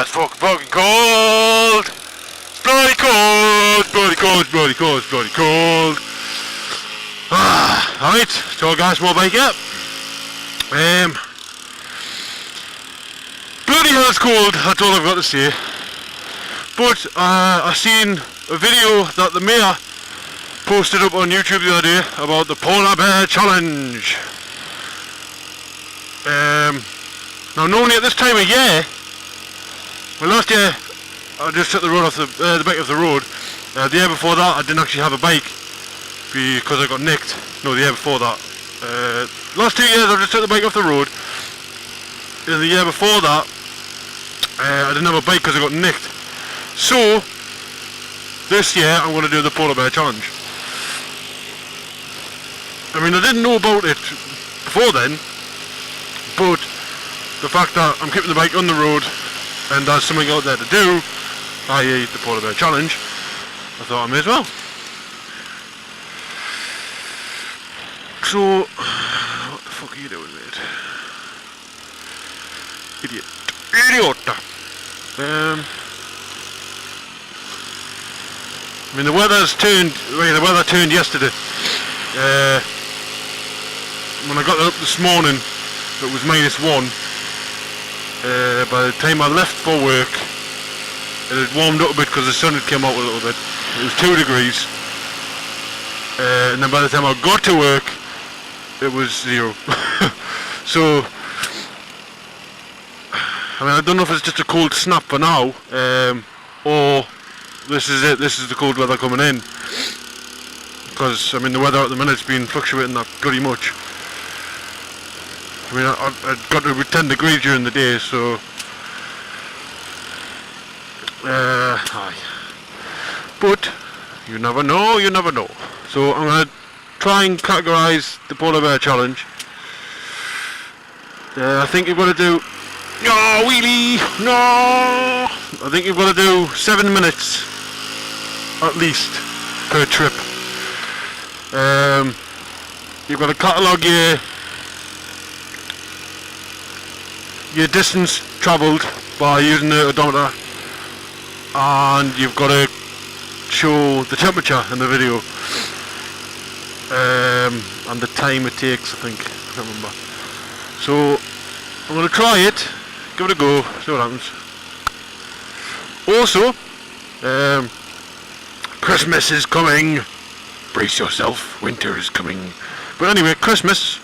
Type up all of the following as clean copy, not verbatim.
It's fucking cold! It's bloody cold! Bloody cold! Alright, so guys, more bike up. Bloody hell it's cold, that's all I've got to say. But I seen a video that the mayor posted up on YouTube the other day about the polar bear challenge. Now normally at this time of year, well, last year I just took the road off the bike off the road. The year before that I didn't actually have a bike because I got nicked. No, the year before that. Last 2 years I just took the bike off the road. And the year before that I didn't have a bike because I got nicked. So this year I'm going to do the polar bear challenge. I mean, I didn't know about it before then, but the fact that I'm keeping the bike on the road and there's something out there to do, i.e. the polar bear challenge, I thought I may as well. So, what the fuck are you doing, mate? Idiot. I mean, the weather's turned, the weather turned yesterday. When I got up this morning, it was -1. By the time I left for work, it had warmed up a bit because the sun had come out a little bit. It was 2 degrees. And then by the time I got to work, it was 0. So, I mean, I don't know if it's just a cold snap for now, or this is it, this is the cold weather coming in. Because, I mean, the weather at the minute's been fluctuating that bloody much. I mean, I got to be 10 degrees during the day, so... aye. But, you never know, you never know. So, I'm going to try and categorise the polar bear challenge. I think you've got to do... No, wheelie! No! I think you've got to do 7 minutes, at least, per trip. You've got to catalogue your distance travelled by using the odometer, and you've got to show the temperature in the video, and the time it takes, I think, I can't remember. So I'm going to try it, give it a go, see what happens. Also, Christmas is coming, brace yourself, winter is coming. But anyway, Christmas,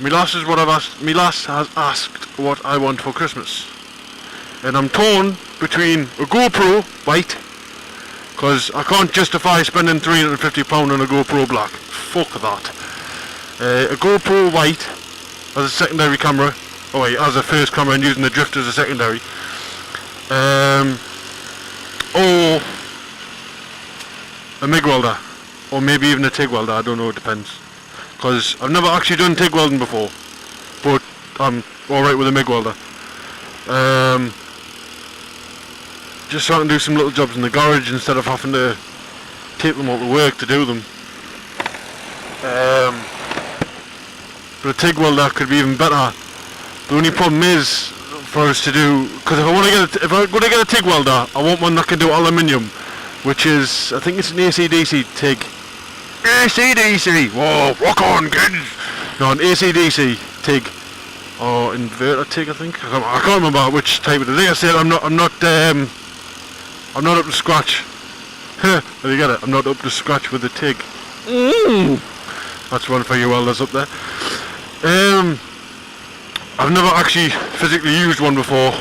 my lass has asked what I want for Christmas, and I'm torn between a GoPro white, because I can't justify spending £350 on a GoPro black, fuck that. A GoPro white as a secondary camera, oh wait, as a first camera and using the drift as a secondary, or a MIG welder, or maybe even a TIG welder, I don't know, it depends. Because I've never actually done TIG welding before, but I'm alright with a MIG welder. Just so I can do some little jobs in the garage instead of having to take them all to work to do them. But a TIG welder could be even better. The only problem is for us to do, because if I'm going to get a TIG welder, I want one that can do aluminium, which is, I think it's an AC/DC TIG. AC/DC! Whoa, rock on, kids! No, an AC/DC TIG, or inverter TIG, I think. I can't remember which type it is. Like I said, I'm not up to scratch. There you get it. I'm not up to scratch with the TIG. That's one for you welders up there. I've never actually physically used one before.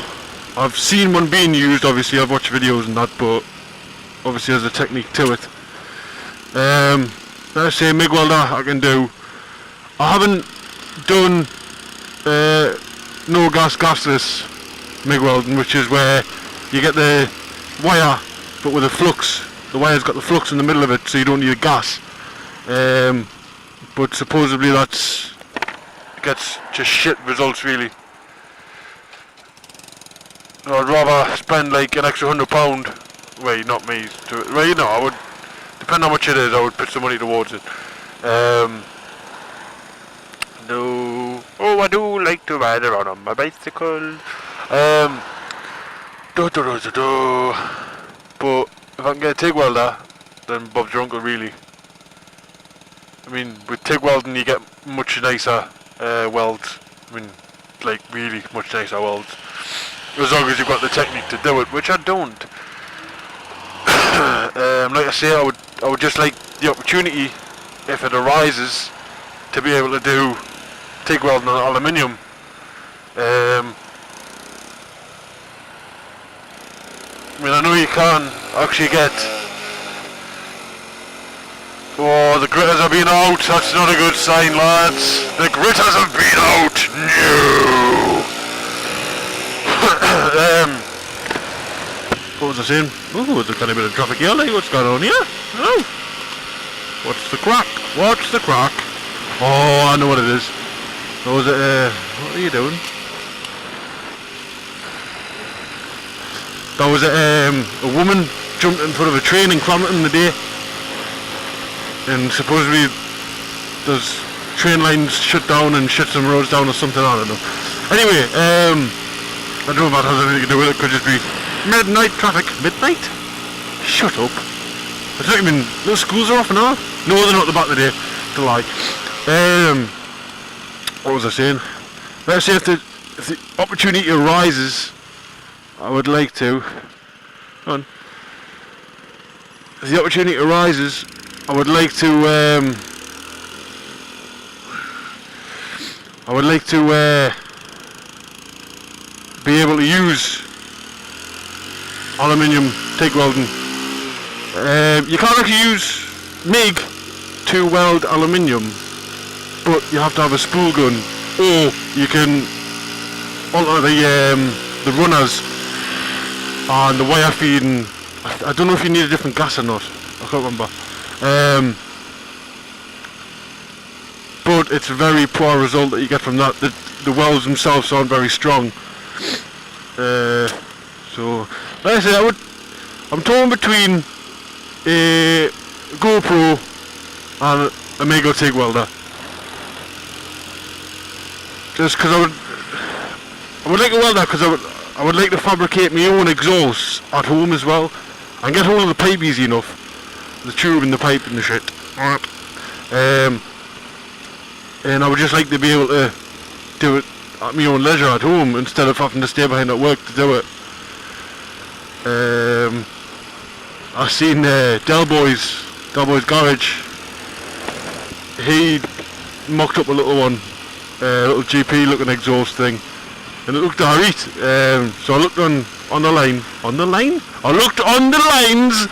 I've seen one being used, obviously. I've watched videos and that, but obviously there's a technique to it. Let's say MIG welder I can do. I haven't done no gas gasless MIG welding, which is where you get the wire but with a flux. The wire's got the flux in the middle of it, so you don't need a gas. But supposedly gets just shit results really. I'd rather spend like an extra £100. Well, not me. Well, you know, I would. Depending on how much it is, I would put some money towards it. No. Oh, I do like to ride around on my bicycle. But if I can get a TIG welder, then Bob's your uncle really. I mean, with TIG welding you get much nicer welds. I mean, like really much nicer welds. As long as you've got the technique to do it, which I don't. Like I say, I would just like the opportunity, if it arises, to be able to do TIG welding on aluminium. I mean, I know you can actually get. Oh, the gritters have been out. That's not a good sign, lads. The gritters have been out. No. What was I saying? Oh, there's a tiny bit of traffic here. Like, what's going on here? Oh. What's the crack? What's the crack? Oh, I know what it is. Oh, is it, what are you doing? That was a woman jumped in front of a train in Crampton the day. And supposedly there's train lines shut down and shut some roads down or something, I don't know. Anyway, I don't know if that has anything to do with it. Could just be midnight traffic. Midnight? Shut up. It's not even, the schools are off and all. No, they're not the back of the day. To lie. What was I saying? Let's say if the opportunity arises, I would like to. Come on. If the opportunity arises, I would like to. Be able to use aluminium TIG welding. You can't actually use MIG to weld aluminium, but you have to have a spool gun, or you can alter the runners and the wire feeding. I don't know if you need a different gas or not. I can't remember. But it's a very poor result that you get from that. The welds themselves aren't very strong. So, like I said, I'm torn between a GoPro and a MIG or TIG welder. Just because I would like a welder because I would like to fabricate my own exhausts at home as well, and get hold of the pipe easy enough, the tube and the pipe and the shit. And I would just like to be able to do it at my own leisure at home instead of having to stay behind at work to do it. I've seen Del Boy's garage. He mocked up a little one, a little GP looking exhaust thing, and it looked alright. So I looked on the line. I looked on the lines.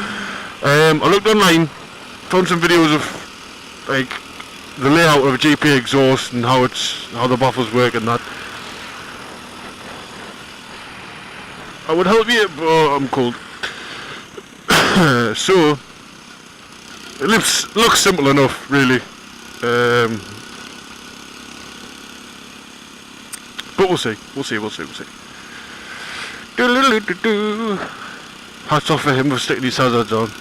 I looked online, found some videos of like the layout of a GP exhaust and how the baffles work and that. I would help you, but I'm cold. So it looks simple enough, really. But we'll see. Hats off for him for sticking his hazards on.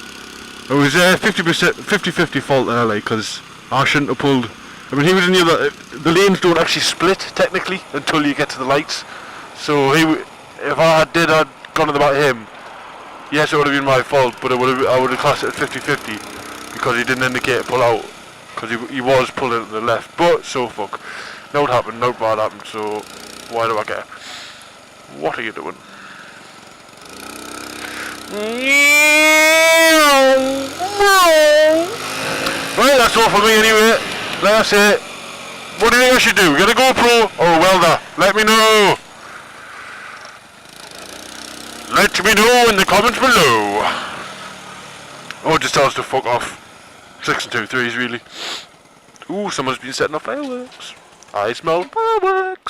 It was 50-50 fault there, like, because I shouldn't have pulled. I mean, he was in the other. The lanes don't actually split technically until you get to the lights. So if I'd gone to the back of him, yes, it would have been my fault, but I would have classed it at 50-50 because he didn't indicate to pull out, because he was pulling to the left. But so fuck. No happened, no bad happened. So why do I care? What are you doing? Right, that's all for me anyway. Like I say, what do you think I should do? Get a GoPro or a welder? Let me know. Let me know in the comments below. Or just tell us to fuck off. 6 and 2 threes, really. Ooh, someone's been setting off fireworks. I smell fireworks.